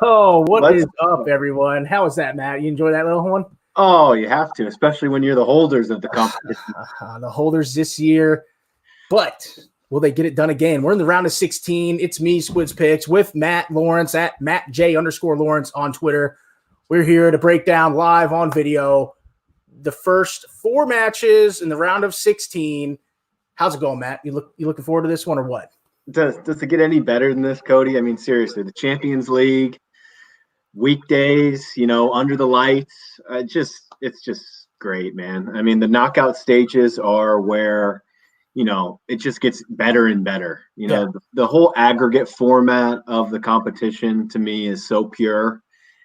Oh, what Let's. is up, everyone? How is that, Matt? You enjoy that little one? Oh, you have to, especially when you're the holders of the competition. The holders this year, but will they get it done again? We're in the round of 16. It's me, Squids Picks, with Matt Lawrence at MattJ_Lawrence on Twitter. We're here to break down live on video the first 4 matches in the round of 16. How's it going, Matt? You looking forward to this one or what? Does it get any better than this, Cody? I mean, seriously, the Champions League, weekdays, under the lights, it's just great, man. I mean, the knockout stages are where, it just gets better and better. The whole aggregate format of the competition to me is so pure.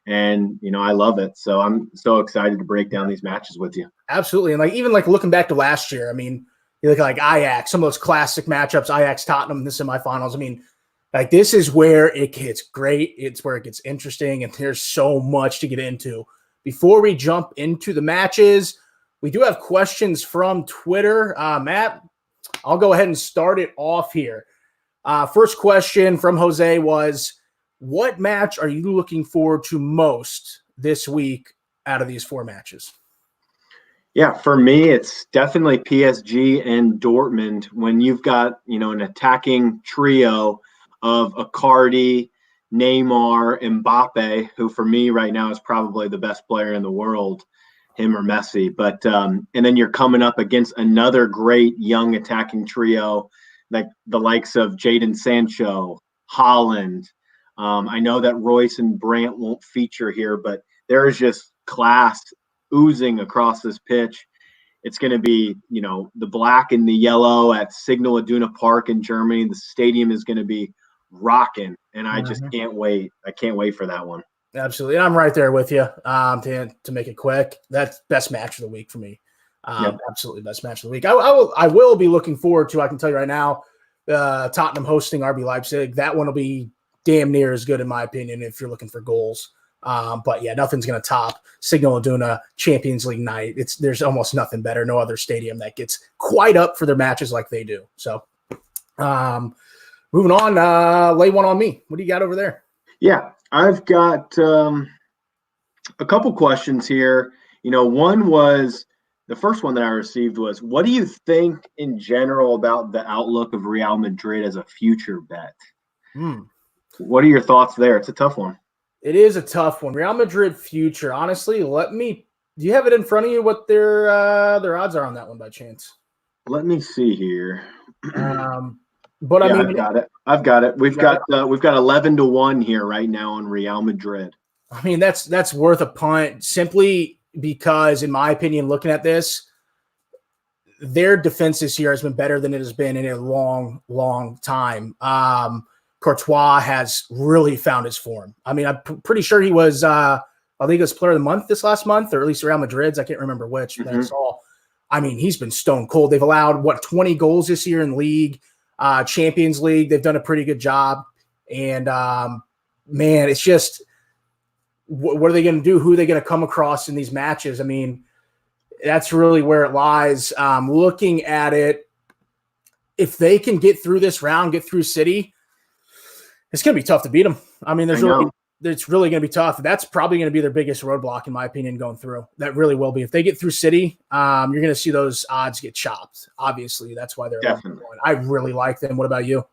And, I love it. So I'm so excited to break down these matches with you. Absolutely. And even looking back to last year, I mean, you look at Ajax, some of those classic matchups, Ajax-Tottenham in the semifinals. I mean, this is where it gets great. It's where it gets interesting, and there's so much to get into. Before we jump into the matches, we do have questions from Twitter. Matt, I'll go ahead and start it off here. First question from Jose was, what match are you looking forward to most this week out of these 4 matches? Yeah, for me, it's definitely PSG and Dortmund when you've got, an attacking trio of Icardi, Neymar, Mbappe, who for me right now is probably the best player in the world, him or Messi. But and then you're coming up against another great young attacking trio, like the likes of Jadon Sancho, Haaland. I know that Royce and Brandt won't feature here, but there is just class oozing across this pitch. It's going to be, the black and the yellow at Signal Iduna Park in Germany. The stadium is going to be rocking, and I just can't wait. I can't wait for that one. Absolutely. And I'm right there with you. To make it quick, that's best match of the week for me. Yep. Absolutely best match of the week. I will be looking forward to, I can tell you right now, Tottenham hosting RB Leipzig. That one will be damn near as good, in my opinion, if you're looking for goals. But yeah, nothing's going to top Signal Iduna Champions League night. There's almost nothing better. No other stadium that gets quite up for their matches like they do. So, moving on, lay one on me. What do you got over there? Yeah, I've got a couple questions here. One was the first one that I received was, what do you think in general about the outlook of Real Madrid as a future bet? What are your thoughts there? It's a tough one. It is a tough one. Real Madrid future. Honestly, do you have it in front of you what their odds are on that one by chance? Let me see here. But yeah, I mean, I've got it. We've got 11-1 here right now on Real Madrid. I mean, that's worth a punt simply because, in my opinion, looking at this, their defense this year has been better than it has been in a long, long time. Courtois has really found his form. I mean, I'm pretty sure he was Liga's Player of the Month this last month, or at least Real Madrid's. I can't remember which. That's all. I mean, he's been stone cold. They've allowed, 20 goals this year in league, Champions League. They've done a pretty good job. And, man, it's just, what are they going to do? Who are they going to come across in these matches? I mean, that's really where it lies. Looking at it, if they can get through this round, get through City, it's going to be tough to beat them. I mean, it's really going to be tough. That's probably going to be their biggest roadblock, in my opinion, going through. That really will be. If they get through City, you're going to see those odds get chopped. Obviously, that's why they're definitely going. I really like them. What about you?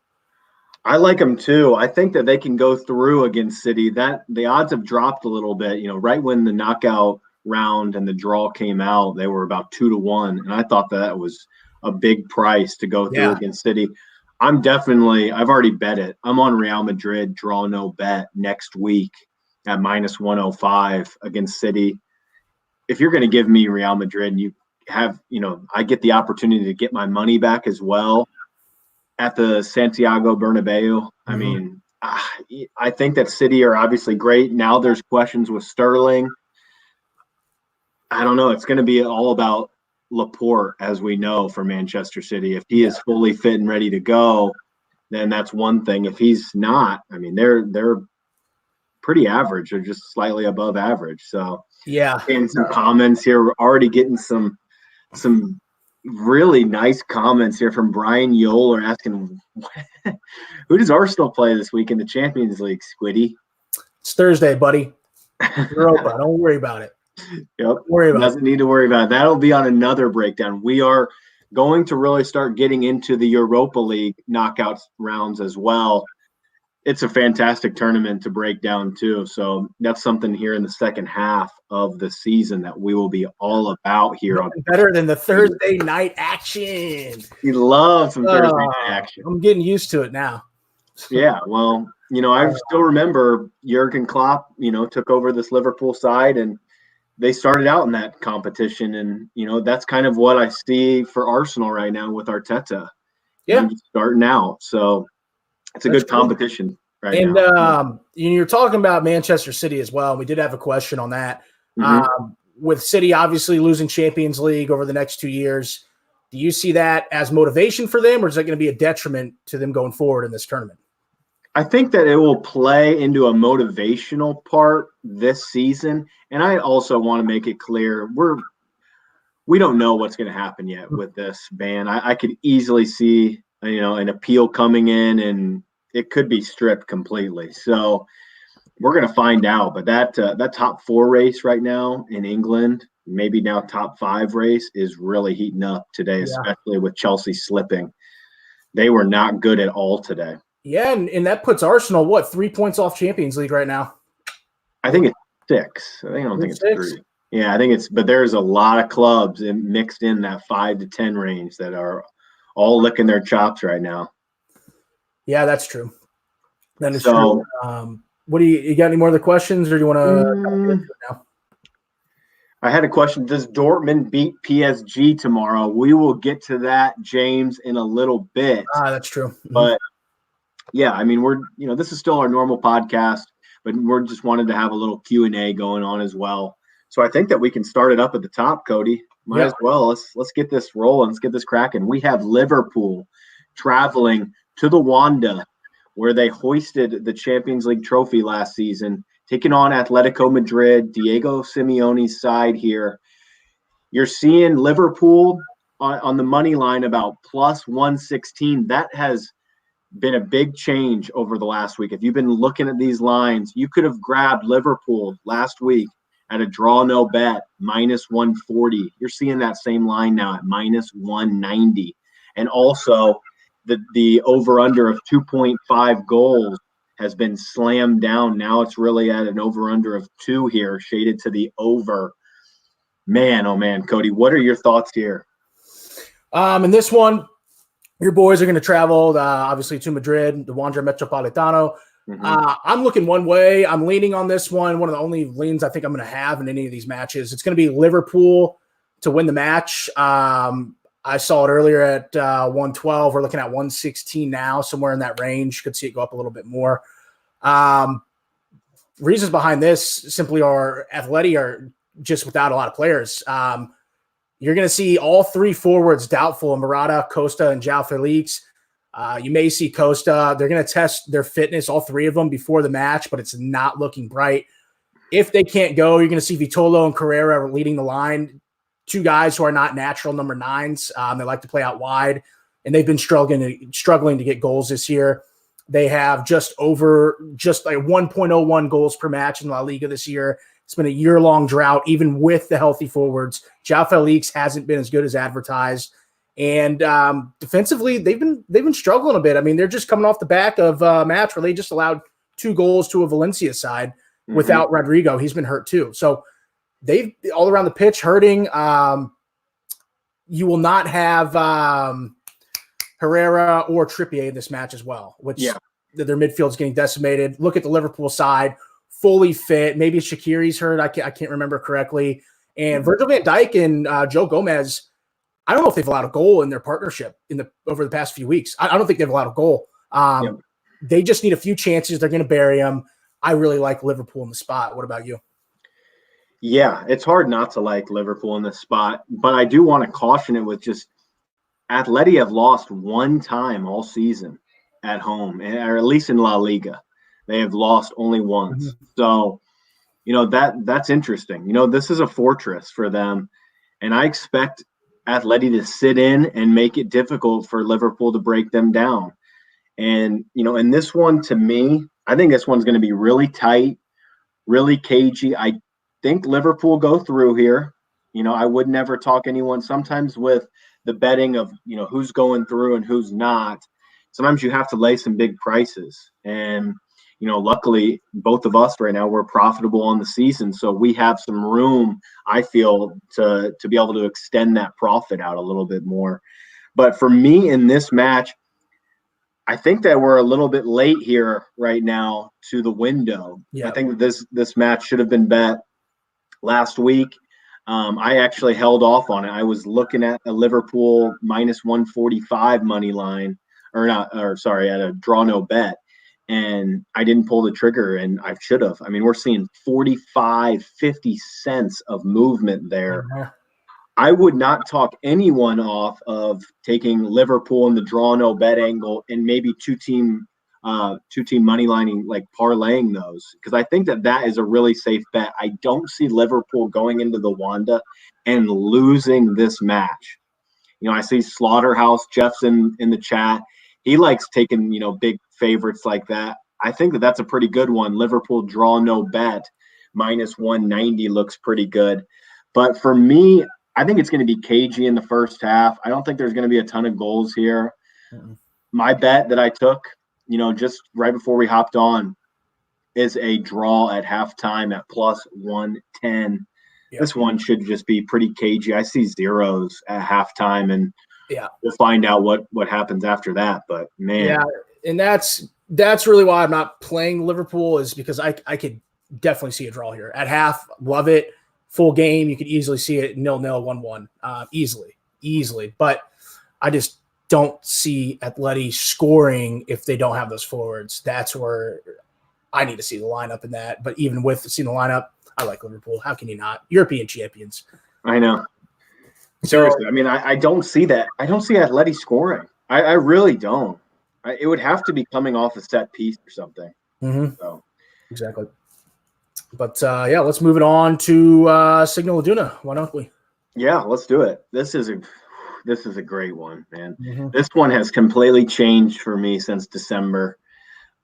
I like them too. I think that they can go through against City. That the odds have dropped a little bit. Right when the knockout round and the draw came out, they were about 2-1, and I thought that was a big price to go through against City. I've already bet it. I'm on Real Madrid, draw no bet next week at -105 against City. If you're going to give me Real Madrid, you have, I get the opportunity to get my money back as well at the Santiago Bernabeu. I mean, I think that City are obviously great. Now there's questions with Sterling. I don't know. It's going to be all about Laporte, as we know, for Manchester City. If he is fully fit and ready to go, then that's one thing. If he's not, I mean, they're pretty average. They're just slightly above average. So and some comments here. We're already getting some really nice comments here from Brian Yoler asking, who does Arsenal play this week in the Champions League, Squiddy? It's Thursday, buddy. Europa. Don't worry about it. Yep. Don't worry about Doesn't need to worry about it. That'll be on another breakdown. We are going to really start getting into the Europa League knockout rounds as well. It's a fantastic tournament to break down too. So that's something here in the second half of the season that we will be all about here on better than the Thursday night action. We love some Thursday night action. I'm getting used to it now. Yeah, well, I still remember Jurgen Klopp, took over this Liverpool side and they started out in that competition. And, that's kind of what I see for Arsenal right now with Arteta. Yeah. Starting out. So it's a good competition right now. And you're talking about Manchester City as well. And we did have a question on that. Mm-hmm. With City obviously losing Champions League over the next 2 years, do you see that as motivation for them, or is that going to be a detriment to them going forward in this tournament? I think that it will play into a motivational part this season. And I also want to make it clear we don't know what's going to happen yet with this ban. I could easily see an appeal coming in and it could be stripped completely. So we're going to find out. But that top 4 race right now in England, maybe now top 5 race, is really heating up today, especially with Chelsea slipping. They were not good at all today. Yeah, and that puts Arsenal, 3 points off Champions League right now? I think it's 6. I don't think it's 3. Yeah, I think but there's a lot of clubs mixed in that 5 to 10 range that are all licking their chops right now. Yeah, that's true. That is true. What do you got any more other questions, or do you want to now? I had a question. Does Dortmund beat PSG tomorrow? We will get to that, James, in a little bit. That's true. Mm-hmm. But yeah, I mean, this is still our normal podcast, but we're just wanted to have a little Q&A going on as well. So I think that we can start it up at the top, Cody. Might as well. Let's get this rolling. Let's get this cracking. We have Liverpool traveling to the Wanda, where they hoisted the Champions League trophy last season, taking on Atletico Madrid, Diego Simeone's side here. You're seeing Liverpool on the money line about plus 116. That has been a big change over the last week. If you've been looking at these lines, you could have grabbed Liverpool last week at a draw no bet, minus 140. You're seeing that same line now at minus 190. And also the over-under of 2.5 goals has been slammed down. Now it's really at an over-under of 2 here, shaded to the over. Man, oh man, Cody, what are your thoughts here? In this one, your boys are going to travel, obviously, to Madrid, the Wanda Metropolitano. Mm-hmm. I'm looking one way. I'm leaning on this one. One of the only leans I think I'm going to have in any of these matches. It's going to be Liverpool to win the match. I saw it earlier at 112. We're looking at 116 now, somewhere in that range. Could see it go up a little bit more. Reasons behind this simply are Atleti are just without a lot of players. You're going to see all 3 forwards doubtful: Morata, Costa, and João Felix. You may see Costa. They're going to test their fitness, all 3 of them, before the match, but it's not looking bright. If they can't go, you're going to see Vitolo and Carrera leading the line. 2 guys who are not natural number 9s. They like to play out wide, and they've been struggling to get goals this year. They have just like 1.01 goals per match in La Liga this year. It's been a year-long drought, even with the healthy forwards. João Felix hasn't been as good as advertised. And defensively, they've been struggling a bit. I mean, they're just coming off the back of a match where they just allowed 2 goals to a Valencia side without Rodrigo. He's been hurt too. So they've all around the pitch hurting. You will not have Herrera or Trippier in this match as well, which their midfield's getting decimated. Look at the Liverpool side, fully fit. Maybe Shaqiri's hurt. I can't remember correctly. And Virgil van Dijk and Joe Gomez, I don't know if they've allowed a goal in their partnership over the past few weeks. I don't think they've allowed a goal. They just need a few chances. They're going to bury them. I really like Liverpool in the spot. What about you? Yeah, it's hard not to like Liverpool in this spot, but I do want to caution it with just Atleti have lost 1 time all season at home, or at least in La Liga. They have lost only once. Mm-hmm. So, that's interesting. This is a fortress for them, and I expect Atleti to sit in and make it difficult for Liverpool to break them down. And, in this one, to me, I think this one's going to be really tight. really cagey. I think Liverpool go through here. I would never talk anyone. Sometimes with the betting of, who's going through and who's not, sometimes you have to lay some big prices. And, luckily both of us right now, we're profitable on the season. So we have some room, I feel, to be able to extend that profit out a little bit more. But for me in this match, I think that we're a little bit late here right now to the window. Yeah. I think that this match should have been bet last week. I actually held off on it. I was looking at a Liverpool minus 145 money line, at a draw no bet, and I didn't pull the trigger, and I should have. I mean, we're seeing 45, 50 cents of movement there. Uh-huh. I would not talk anyone off of taking Liverpool in the draw no bet angle and maybe two team money lining, like parlaying those, because I think that is a really safe bet. I don't see Liverpool going into the Wanda and losing this match. I see Slaughterhouse Jeff's in the chat. He likes taking big favorites like that. I think that that's a pretty good one. Liverpool draw no bet minus 190 looks pretty good. But for me, I think it's going to be cagey in the first half. I don't think there's going to be a ton of goals here. Mm-mm. My bet that I took, just right before we hopped on, is a draw at halftime at plus 110. Yep. This one should just be pretty cagey. I see zeros at halftime, and we'll find out what happens after that. But man, yeah, and that's really why I'm not playing Liverpool, is because I could definitely see a draw here at half. Love it. Full game, you could easily see it 0-0, 1-1, easily. But I just don't see Atleti scoring if they don't have those forwards. That's where I need to see the lineup in that. But even with seeing the lineup, I like Liverpool. How can you not? European champions. I know. Seriously, I mean, I don't see that. I don't see Atleti scoring. I really don't. It would have to be coming off a set piece or something. Mm-hmm. So exactly. But let's move it on to Signal Iduna. Why don't we? Yeah, let's do it. This is a great one, man. Mm-hmm. This one has completely changed for me since December.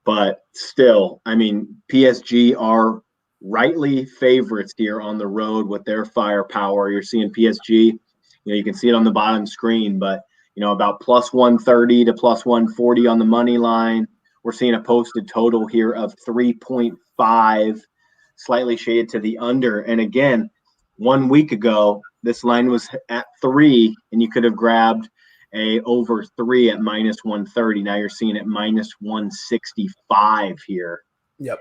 But still, I mean, PSG are rightly favorites here on the road with their firepower. You're seeing PSG, you can see it on the bottom screen, but about plus 130 to plus 140 on the money line. We're seeing a posted total here of 3.5. Slightly shaded to the under. And again, 1 week ago, this line was at 3, and you could have grabbed a over 3 at minus 130. Now you're seeing it minus 165 here. Yep.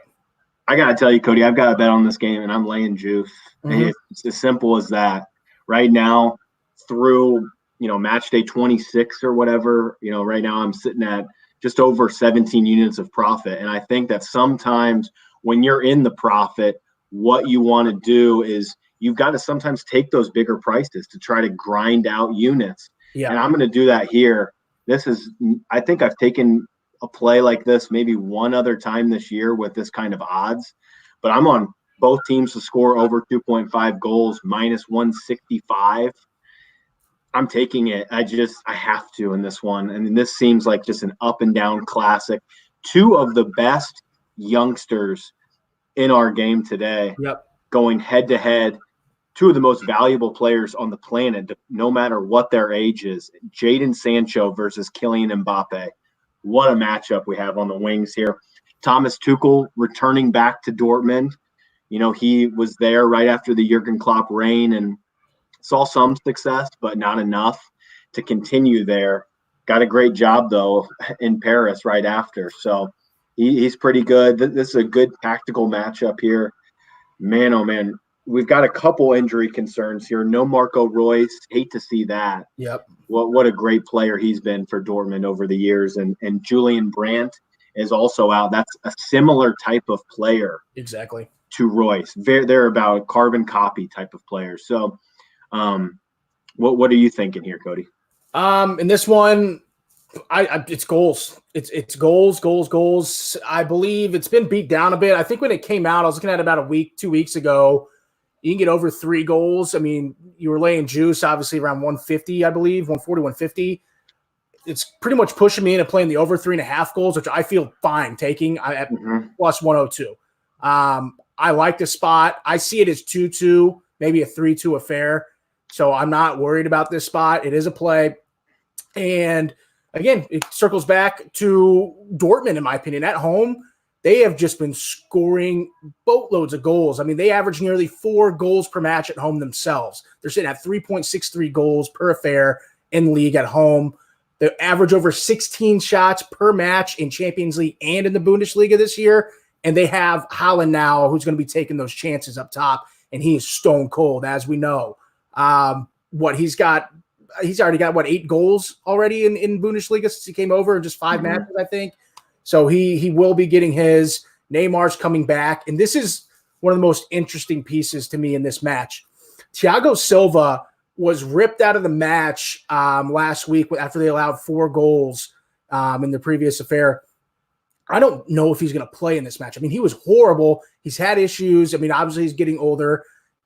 I got to tell you, Cody, I've got a bet on this game, and I'm laying juice. Mm-hmm. It's as simple as that. Right now, through, match day 26 or whatever, right now I'm sitting at just over 17 units of profit. And I think that sometimes when you're in the profit, what you want to do is you've got to sometimes take those bigger prices to try to grind out units. Yeah. And I'm going to do that here. I think I've taken a play like this maybe one other time this year with this kind of odds, but I'm on both teams to score over 2.5 goals, minus 165. I'm taking it. I have to in this one. And this seems like just an up and down classic. Two of the best youngsters in our game today, going head to head, two of the most valuable players on the planet, no matter what their age is. Jadon Sancho versus Kylian Mbappe. What a matchup we have on the wings here. Thomas Tuchel returning back to Dortmund. He was there right after the Jurgen Klopp reign and saw some success, but not enough to continue there. Got a great job, though, in Paris right after. So he's pretty good. This is a good tactical matchup here. Man, oh, man. We've got a couple injury concerns here. No Marco Reus. Hate to see that. Yep. What a great player he's been for Dortmund over the years. And Julian Brandt is also out. That's a similar type of player. Exactly. To Reus. They're about a carbon copy type of player. So what are you thinking here, Cody? In this one, it's goals. It's goals. I believe it's been beat down a bit. I think when it came out, I was looking at it about 2 weeks ago. You can get over 3 goals. I mean, you were laying juice, obviously, around 150, I believe, 140, 150. It's pretty much pushing me into playing the over 3.5 goals, which I feel fine taking at plus 102. I like the spot. I see it as 2-2, maybe a 3-2 affair. So I'm not worried about this spot. It is a play. And again, it circles back to Dortmund, in my opinion. At home, they have just been scoring boatloads of goals. I mean, they average nearly 4 goals per match at home themselves. They're sitting at 3.63 goals per affair in league at home. They average over 16 shots per match in Champions League and in the Bundesliga this year. And they have Haaland now, who's going to be taking those chances up top, and he is stone cold, as we know. He's already got 8 goals already in Bundesliga since he came over in just 5 matches, I think. So he will be getting his. Neymar's coming back, and this is one of the most interesting pieces to me in this match. Thiago Silva was ripped out of the match last week after they allowed 4 goals in the previous affair. I don't know if he's going to play in this match. I mean, he was horrible. He's had issues. I mean, obviously he's getting older.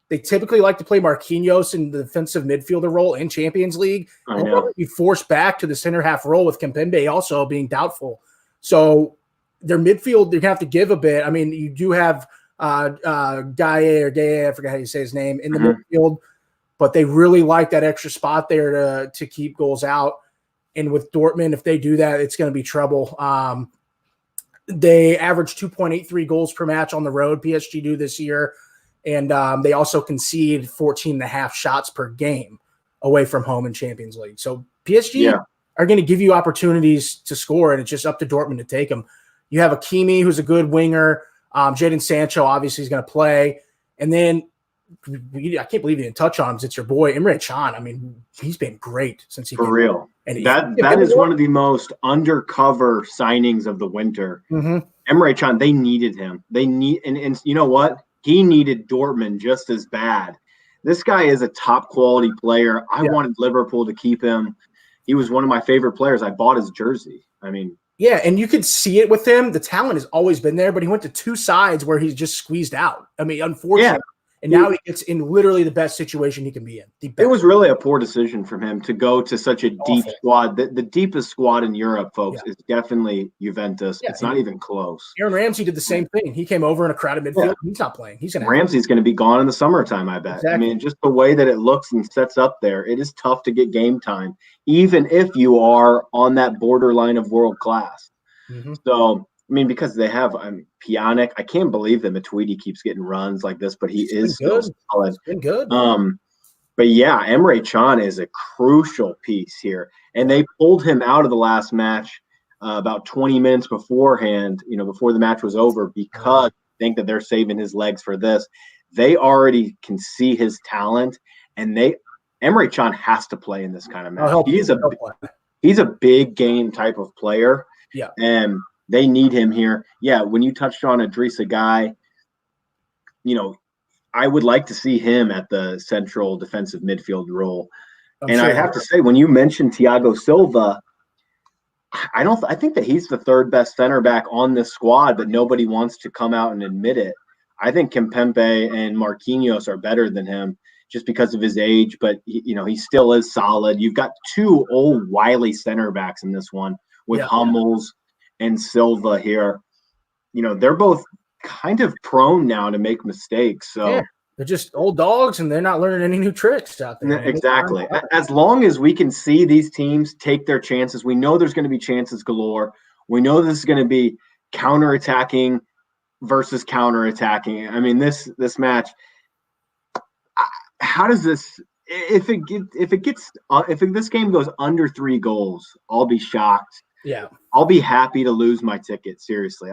They typically like to play Marquinhos in the defensive midfielder role in Champions League. And he'll be forced back to the center half role with Kimpembe also being doubtful. So their midfield, they're going to have to give a bit. I mean, you do have Gaye, I forgot how you say his name, in the midfield, but they really like that extra spot there to keep goals out. And with Dortmund, if they do that, it's going to be trouble. They average 2.83 goals per match on the road, PSG do this year. And they also concede 14.5 shots per game away from home in Champions League. So PSG are going to give you opportunities to score, and it's just up to Dortmund to take them. You have Hakimi, who's a good winger. Jadon Sancho, obviously, is going to play. And then I can't believe you didn't touch on him. It's your boy, Emre Can. I mean, he's been great since he For real. And that is one of the most undercover signings of the winter. Emre Can, they needed him. And you know what? He needed Dortmund just as bad. This guy is a top quality player. I wanted Liverpool to keep him. He was one of my favorite players. I bought his jersey. I mean, yeah, and you could see it with him. The talent has always been there, but he went to 2 sides where he's just squeezed out. I mean, unfortunately. Yeah. And now he gets in literally the best situation he can be in. It was really a poor decision from him to go to such a deep squad. The deepest squad in Europe, folks, is definitely Juventus. It's not even close. Aaron Ramsey did the same thing. He came over in a crowded midfield. He's not playing. Ramsey's going to be gone in the summertime, I bet. Exactly. I mean, just the way that it looks and sets up there, it is tough to get game time, even if you are on that borderline of world class. So, I mean, because they have Pjanic. I can't believe that Matuidi keeps getting runs like this, but he is still solid. It's been good. But yeah, Emre Can is a crucial piece here. And they pulled him out of the last match about 20 minutes beforehand, before the match was over, because they think that they're saving his legs for this. They already can see his talent, and Emre Can has to play in this kind of match. He's a big game type of player. Yeah. And they need him here. Yeah, when you touched on Idrissa Gueye, I would like to see him at the central defensive midfield role. I have to say, when you mentioned Thiago Silva, I think that he's the 3rd best center back on this squad, but nobody wants to come out and admit it. I think Kimpembe and Marquinhos are better than him just because of his age, but he still is solid. You've got 2 old wily center backs in this one with Hummels and Silva here. They're both kind of prone now to make mistakes. So they're just old dogs, and they're not learning any new tricks out there. Exactly. As long as we can see these teams take their chances, we know there's going to be chances galore. We know this is going to be counterattacking versus counterattacking. I mean, this match. How does this? If this game goes under 3 goals, I'll be shocked. Yeah, I'll be happy to lose my ticket. Seriously,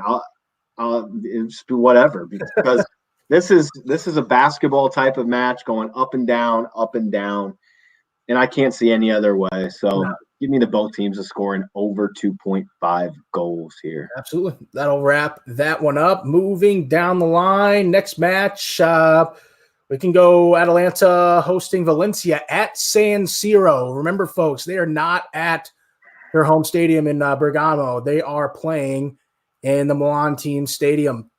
I'll just be whatever, because this is a basketball type of match going up and down, and I can't see any other way. So give me both teams scoring over 2.5 goals here. Absolutely, that'll wrap that one up. Moving down the line, next match, we can go Atalanta hosting Valencia at San Siro. Remember, folks, they are not at their home stadium in Bergamo. They are playing in the Milan team stadium.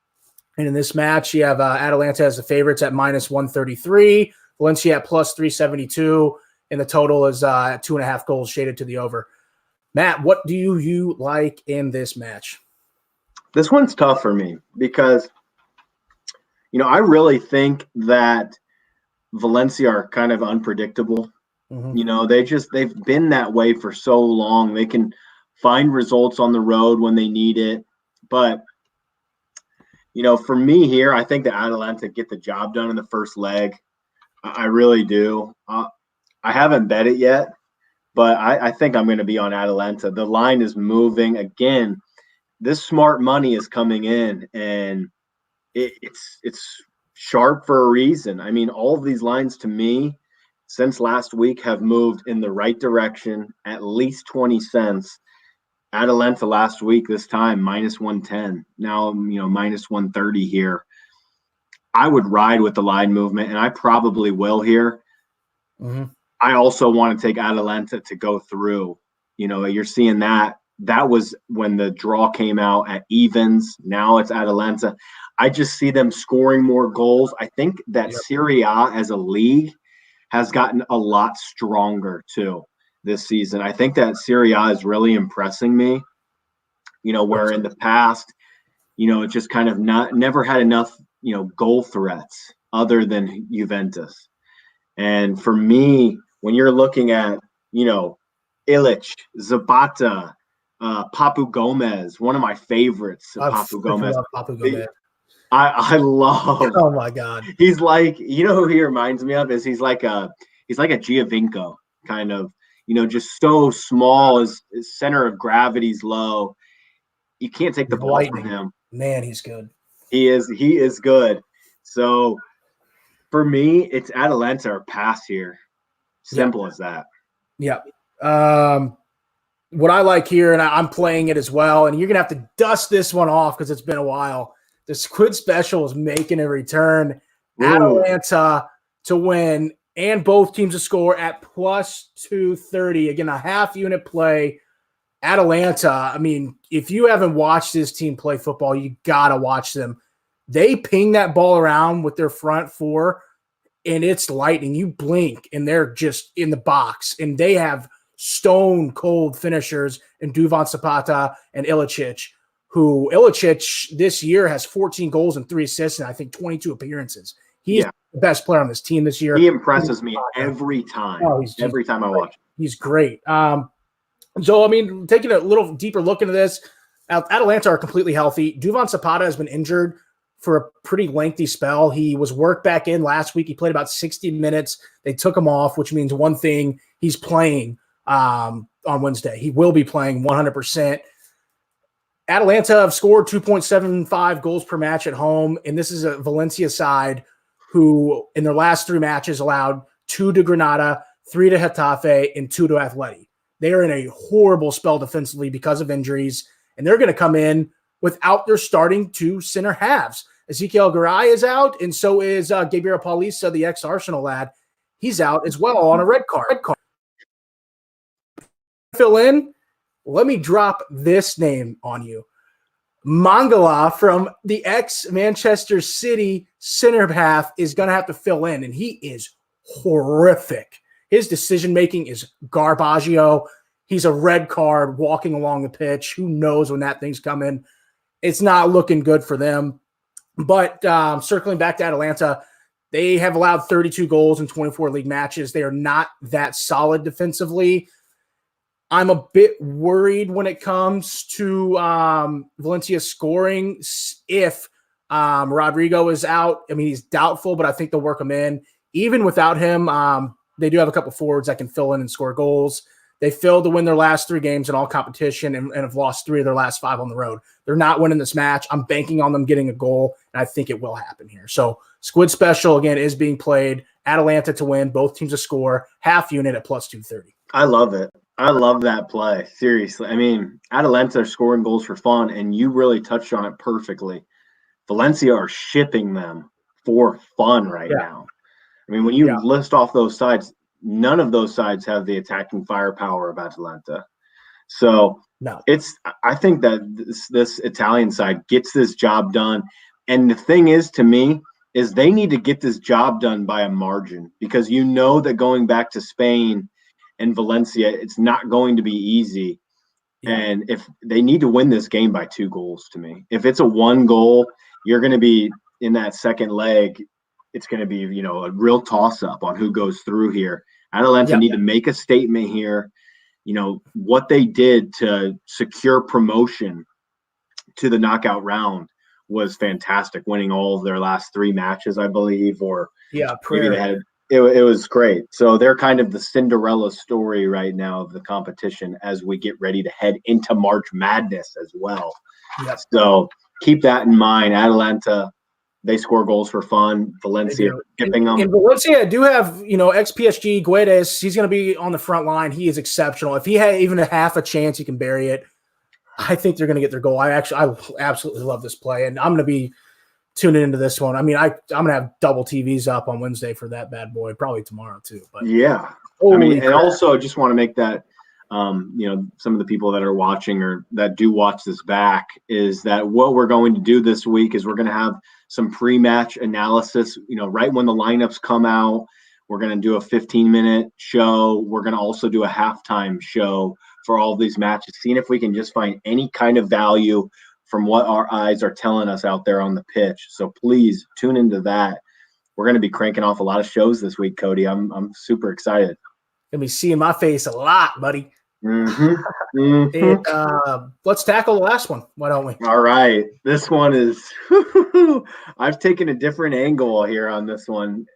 And in this match, you have Atalanta as the favorites at -133, Valencia at +372, and the total is 2.5 goals shaded to the over. Matt, what do you like in this match? This one's tough for me because, I really think that Valencia are kind of unpredictable. Mm-hmm. They've been that way for so long. They can find results on the road when they need it. But, for me here, I think that Atalanta get the job done in the first leg. I really do. I haven't bet it yet, but I think I'm going to be on Atalanta. The line is moving. Again, this smart money is coming in, and it's sharp for a reason. I mean, all of these lines to me since last week have moved in the right direction, at least 20 cents. Atalanta last week, this time, minus 110. Now, minus 130 here. I would ride with the line movement, and I probably will here. Mm-hmm. I also want to take Atalanta to go through. You're seeing that. That was when the draw came out at evens. Now it's Atalanta. I just see them scoring more goals. I think that Serie A as a league has gotten a lot stronger too this season. I think that Serie A is really impressing me. Where in the past, it just kind of never had enough, goal threats other than Juventus. And for me, when you're looking at, Illich, Zapata, Papu Gomez, one of my favorites, I Papu freaking Gomez. love Papu Gomez. I love. Oh my god. He's like, who he reminds me of is he's like a Giovinco kind of, just so small. His center of gravity's low. You can't take the ball from him. Man, he's good. He is good. So for me, it's Atalanta or pass here. Simple as that. Yeah. What I like here, and I'm playing it as well, and you're going to have to dust this one off because it's been a while. The Squid Special is making a return. Ooh. Atalanta to win and both teams to score at plus 230. Again, a half unit play. Atalanta, I mean, if you haven't watched this team play football, you got to watch them. They ping that ball around with their front four, and it's lightning. You blink, and they're just in the box, and they have stone cold finishers in Duvan Zapata and Ilicic, who Ilicic this year has 14 goals and 3 assists, and I think 22 appearances. He's the best player on this team this year. He impresses me every time. Every time I watch. He's great. So, I mean, taking a little deeper look into this, Atalanta are completely healthy. Duvan Zapata has been injured for a pretty lengthy spell. He was worked back in last week. He played about 60 minutes. They took him off, which means one thing, he's playing on Wednesday. He will be playing 100%. Atalanta have scored 2.75 goals per match at home, and this is a Valencia side who, in their last 3 matches, allowed 2 to Granada, 3 to Getafe, and 2 to Atleti. They are in a horrible spell defensively because of injuries, and they're going to come in without their starting 2 center halves. Ezekiel Garay is out, and so is Gabriel Paulista, the ex-Arsenal lad. He's out as well on a red card. Fill in, let me drop this name on you. Mangala from the ex-Manchester City center half is going to have to fill in, and he is horrific. His decision-making is garbaggio. He's a red card walking along the pitch. Who knows when that thing's coming? It's not looking good for them. But circling back to Atalanta, they have allowed 32 goals in 24 league matches. They are not that solid defensively. I'm a bit worried when it comes to Valencia scoring if Rodrigo is out. I mean, he's doubtful, but I think they'll work him in. Even without him, they do have a couple forwards that can fill in and score goals. They failed to win their last 3 games in all competition and have lost 3 of their last 5 on the road. They're not winning this match. I'm banking on them getting a goal, and I think it will happen here. So Squid Special, again, is being played. Atalanta to win, both teams to score, half unit at plus 230. I love it. I love that play. Seriously. I mean, Atalanta are scoring goals for fun, and you really touched on it perfectly. Valencia are shipping them for fun right now. I mean, when you list off those sides, none of those sides have the attacking firepower of Atalanta. So I think that this Italian side gets this job done. And the thing is, to me, is they need to get this job done by a margin, because that going back to Spain and Valencia, it's not going to be easy. Yeah. And if they need to win this game by 2 goals, to me, if it's a 1 goal, you're going to be in that second leg, it's going to be, a real toss-up on who goes through here. Atalanta need to make a statement here. What they did to secure promotion to the knockout round was fantastic, winning all of their last 3 matches, I believe, or maybe they had it was great. So they're kind of the Cinderella story right now of the competition as we get ready to head into March Madness as well. Yep. So keep that in mind. Atalanta, they score goals for fun. Valencia skipping them. In Valencia, I do have, ex-PSG Guedes. He's going to be on the front line. He is exceptional. If he had even a half a chance, he can bury it. I think they're going to get their goal. I absolutely love this play, and I'm going to be tuning into this one. I mean, I'm going to have double TVs up on Wednesday for that bad boy, probably tomorrow too. But yeah, and also just want to make that, some of the people that are watching or that do watch this back is that what we're going to do this week is we're going to have some pre-match analysis. Right when the lineups come out, we're going to do a 15-minute show. We're going to also do a halftime show for all of these matches, seeing if we can just find any kind of value from what our eyes are telling us out there on the pitch. So please tune into that. We're going to be cranking off a lot of shows this week, Cody. I'm super excited. Gonna be seeing my face a lot, buddy. Mm-hmm. Let's tackle the last one. Why don't we? All right. This one is I've taken a different angle here on this one.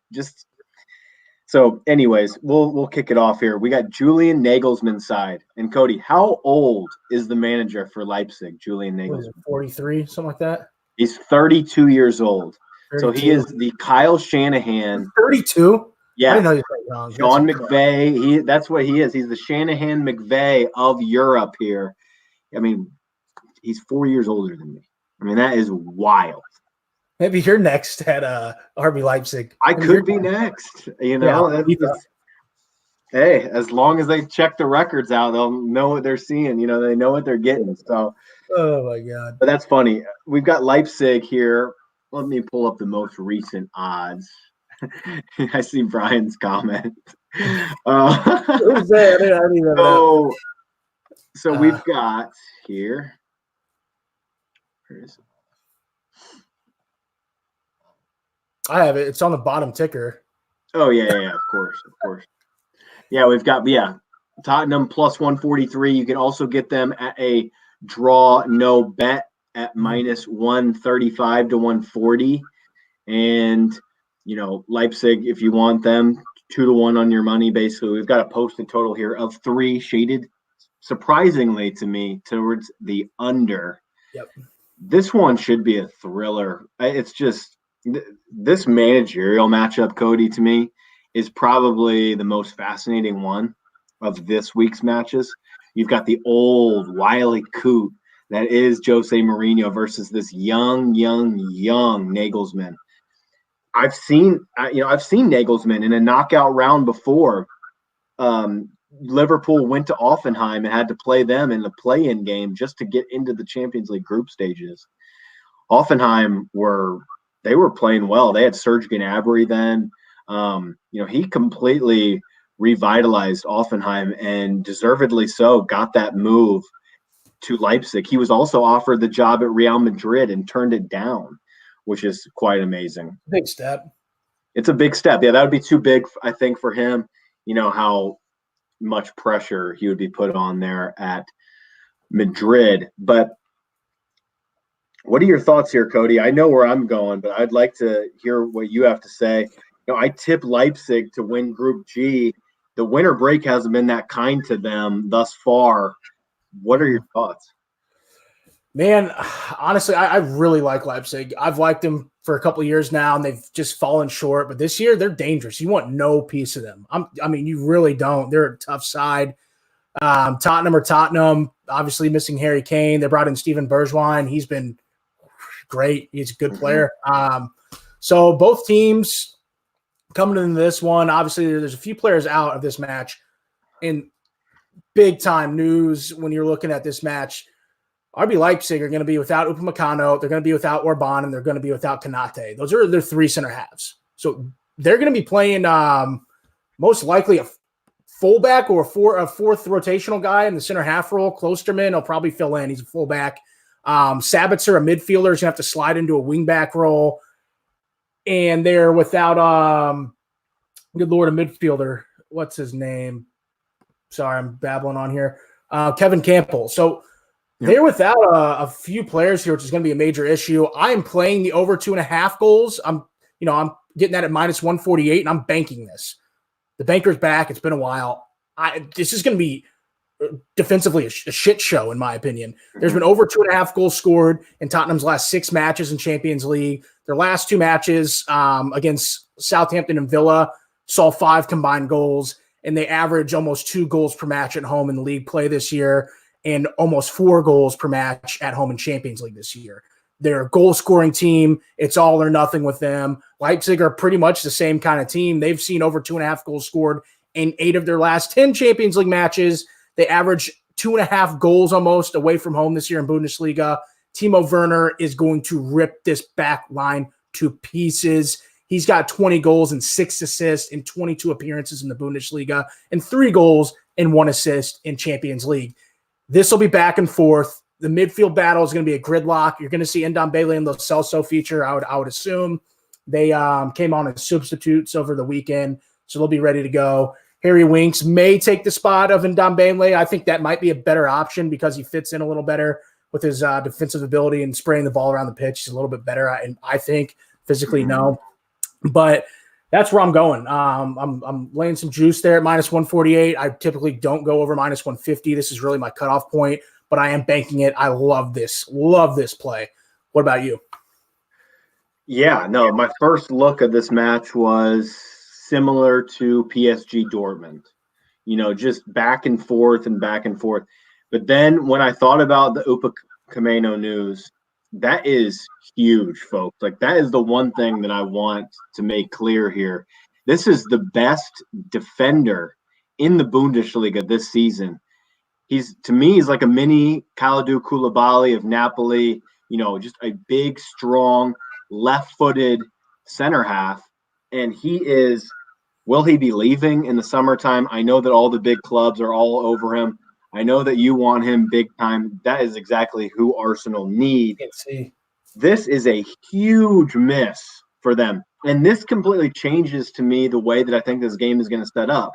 So anyways, we'll kick it off here. We got Julian Nagelsmann's side. And Cody, how old is the manager for Leipzig, Julian Nagelsmann? 43, something like that? He's 32 years old. 32. So he is the Kyle Shanahan. 32? Yeah. I didn't know he was that young. Sean McVay. That's what he is. He's the Shanahan McVay of Europe here. I mean, he's 4 years older than me. I mean, that is wild. Maybe you're next at RB Leipzig. I could be next. Hey, as long as they check the records out, they'll know what they're seeing. They know what they're getting. So, oh my God! But that's funny. We've got Leipzig here. Let me pull up the most recent odds. I see Brian's comment. So we've got here. Where is it? I have it. It's on the bottom ticker. Oh, yeah, of course. Yeah, we've got, Tottenham plus 143. You can also get them at a draw no bet at minus 135 to 140. And, Leipzig, if you want them, 2-1 on your money, basically. We've got a posted total here of 3 shaded, surprisingly to me, towards the under. Yep. This one should be a thriller. It's just this managerial matchup, Cody, to me, is probably the most fascinating one of this week's matches. You've got the old wily coot that is Jose Mourinho versus this young Nagelsmann. I've seen Nagelsmann in a knockout round before. Liverpool went to Offenheim and had to play them in the play-in game just to get into the Champions League group stages. Offenheim were playing well. They had Serge Gnabry then. He completely revitalized Offenheim and deservedly so got that move to Leipzig. He was also offered the job at Real Madrid and turned it down, which is quite amazing. Big step. It's a big step. Yeah, that would be too big, I think, for him. How much pressure he would be put on there at Madrid. But what are your thoughts here, Cody? I know where I'm going, but I'd like to hear what you have to say. I tip Leipzig to win Group G. The winter break hasn't been that kind to them thus far. What are your thoughts? Man, honestly, I really like Leipzig. I've liked them for a couple of years now, and they've just fallen short. But this year, they're dangerous. You want no piece of them. You really don't. They're a tough side. Tottenham, obviously missing Harry Kane. They brought in Steven Bergwijn. He's been great. He's a good player. So both teams coming into this one, obviously there's a few players out of this match. And big-time news when you're looking at this match, RB Leipzig are going to be without Upamecano, they're going to be without Orban, and they're going to be without Konate. Those are their 3 center halves. So they're going to be playing most likely a fullback or a fourth rotational guy in the center half role. Klosterman will probably fill in. He's a fullback. Sabitzer, a midfielder, is going to have to slide into a wingback role. and they're without good lord, a midfielder. What's his name? Sorry, I'm babbling on here. Kevin Campbell. So they're without a few players here, which is going to be a major issue. I am playing the over 2.5 goals. I'm getting that at minus 148, and I'm banking this. The banker's back. It's been a while. This is going to be defensively a shit show, in my opinion. There's been over 2.5 goals scored in Tottenham's last 6 matches in Champions League. Their last 2 matches against Southampton and Villa saw 5 combined goals, and they average almost 2 goals per match at home in the league play this year and almost 4 goals per match at home in Champions League this year. They're a goal-scoring team. It's all or nothing with them. Leipzig are pretty much the same kind of team. They've seen over 2.5 goals scored in 8 of their last 10 Champions League matches. They average 2.5 goals almost away from home this year in Bundesliga. Timo Werner is going to rip this back line to pieces. He's got 20 goals and 6 assists in 22 appearances in the Bundesliga and 3 goals and 1 assist in Champions League. This will be back and forth. The midfield battle is going to be a gridlock. You're going to see Ndombele and Lo Celso feature, I would assume. They came on as substitutes over the weekend, so they'll be ready to go. Harry Winks may take the spot of Ndombele. I think that might be a better option because he fits in a little better with his defensive ability and spraying the ball around the pitch. He's a little bit better, and I think physically, no. But that's where I'm going. I'm laying some juice there at minus 148. I typically don't go over minus 150. This is really my cutoff point, but I am banking it. I love this play. What about you? Yeah, no, my first look at this match was similar to PSG Dortmund, just back and forth and back and forth. But then when I thought about the Upamecano news, that is huge, folks. Like, that is the one thing that I want to make clear here. This is the best defender in the Bundesliga this season. To me, he's like a mini Kalidou Koulibaly of Napoli, just a big, strong, left-footed center half. And will he be leaving in the summertime? I know that all the big clubs are all over him. I know that you want him big time. That is exactly who Arsenal need. This is a huge miss for them. And this completely changes to me the way that I think this game is going to set up.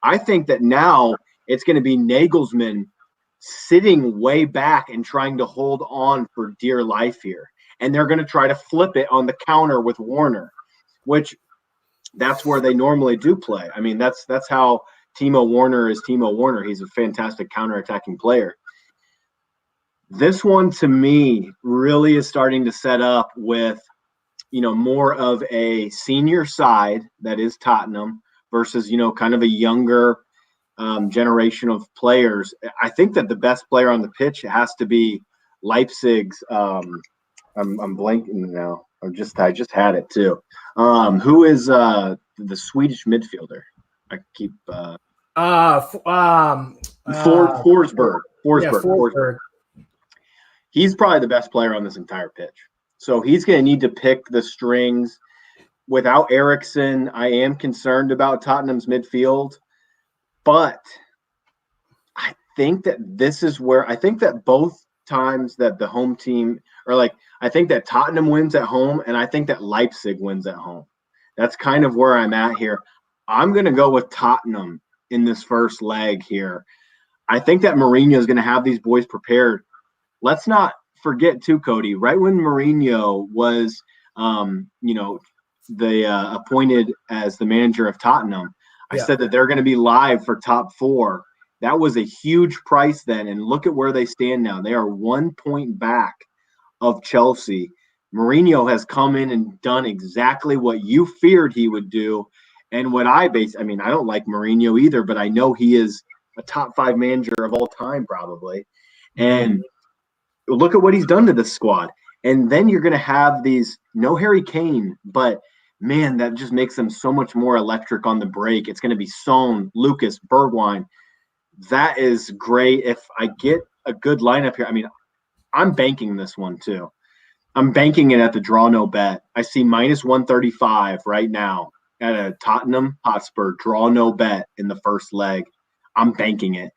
I think that now it's going to be Nagelsmann sitting way back and trying to hold on for dear life here. And they're going to try to flip it on the counter with Werner, which that's where they normally do play. I mean, that's how Timo Werner is Timo Werner. He's a fantastic counterattacking player. This one, to me, really is starting to set up with, more of a senior side that is Tottenham versus, kind of a younger generation of players. I think that the best player on the pitch has to be Leipzig's. I'm blanking now. I just had it too. Who is the Swedish midfielder? I keep Forsberg. Forsberg. He's probably the best player on this entire pitch. So he's going to need to pick the strings. Without Eriksen, I am concerned about Tottenham's midfield. But I think that this is where I think that both times that the home team I think that Tottenham wins at home and I think that Leipzig wins at home. That's kind of where I'm at here. I'm going to go with Tottenham in this first leg here. I think that Mourinho is going to have these boys prepared. Let's not forget too, Cody, right when Mourinho was, appointed as the manager of Tottenham, I said that they're going to be live for top 4. That was a huge price then. And look at where they stand now. They are 1 point back of Chelsea. Mourinho has come in and done exactly what you feared he would do. And what I don't like Mourinho either, but I know he is a top 5 manager of all time, probably. And look at what he's done to this squad. And then you're going to have no Harry Kane, but man, that just makes them so much more electric on the break. It's going to be Son, Lucas, Bergwijn. That is great. If I get a good lineup here, I'm banking this one too. I'm banking it at the draw no bet. I see minus 135 right now at a Tottenham Hotspur draw no bet in the first leg. I'm banking it.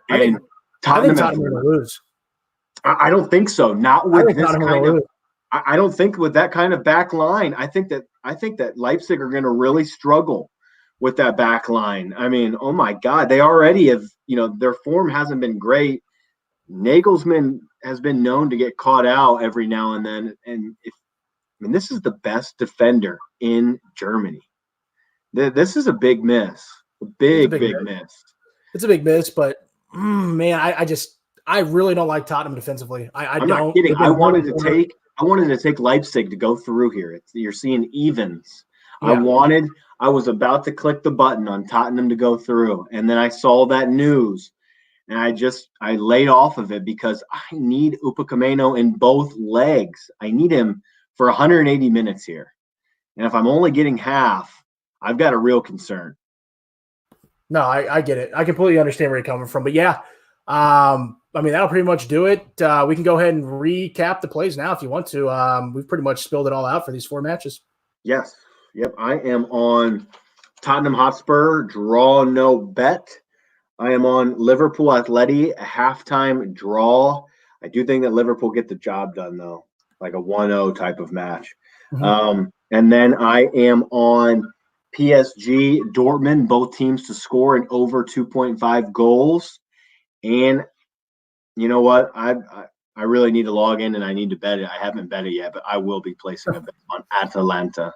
And I think Tottenham are going to lose. I don't think so. Not with this kind of. I don't think with that kind of back line, I think that Leipzig are going to really struggle with that back line. I mean, oh my God, they already have, their form hasn't been great. Nagelsmann has been known to get caught out every now and then. And this is the best defender in Germany. This is a big miss. A big miss. It's a big miss, but man, I really don't like Tottenham defensively. I'm not kidding. I wanted to take Leipzig to go through here. You're seeing evens. Yeah. I was about to click the button on Tottenham to go through, and then I saw that news, and I laid off of it because I need Upamecano in both legs. I need him for 180 minutes here, and if I'm only getting half, I've got a real concern. No, I get it. I completely understand where you're coming from, but yeah. That'll pretty much do it. We can go ahead and recap the plays now if you want to. We've pretty much spilled it all out for these 4 matches. Yes. Yep. I am on Tottenham Hotspur, draw no bet. I am on Liverpool Atleti, a halftime draw. I do think that Liverpool get the job done, though, like a 1-0 type of match. Mm-hmm. And then I am on PSG, Dortmund, both teams to score an over 2.5 goals. And you know what? I really need to log in and I need to bet it. I haven't bet it yet, but I will be placing a bet on Atalanta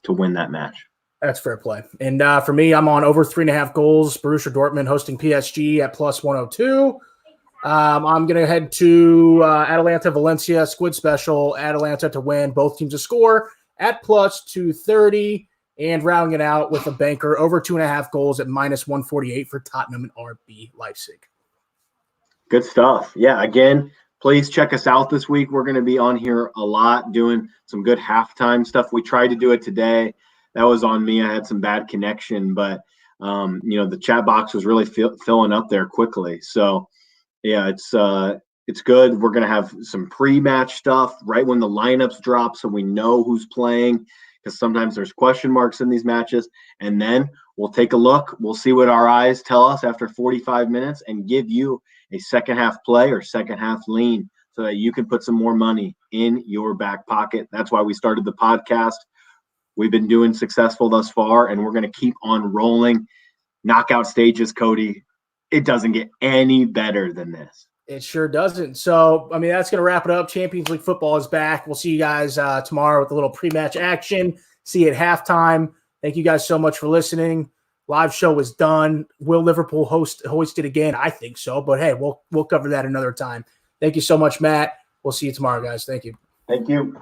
to win that match. That's fair play. And for me, I'm on over 3.5 goals. Borussia Dortmund hosting PSG at plus 102. I'm going to head to Atalanta Valencia squid special. Atalanta to win, both teams to score at plus 230. And rounding it out with a banker over 2.5 goals at minus 148 for Tottenham and RB Leipzig. Good stuff. Yeah, again, please check us out this week. We're going to be on here a lot doing some good halftime stuff. We tried to do it today. That was on me. I had some bad connection, but, the chat box was really filling up there quickly. So, yeah, it's good. We're going to have some pre-match stuff right when the lineups drop so we know who's playing because sometimes there's question marks in these matches. And then we'll take a look. We'll see what our eyes tell us after 45 minutes and give you a second half play or second half lean so that you can put some more money in your back pocket. That's why we started the podcast. We've been doing successful thus far, and we're going to keep on rolling. Knockout stages, Cody. It doesn't get any better than this. It sure doesn't. So, that's going to wrap it up. Champions League football is back. We'll see you guys tomorrow with a little pre-match action. See you at halftime. Thank you guys so much for listening. Live show is done. Will Liverpool hoist it again? I think so, but hey, we'll cover that another time. Thank you so much, Matt. We'll see you tomorrow, guys. Thank you. Thank you.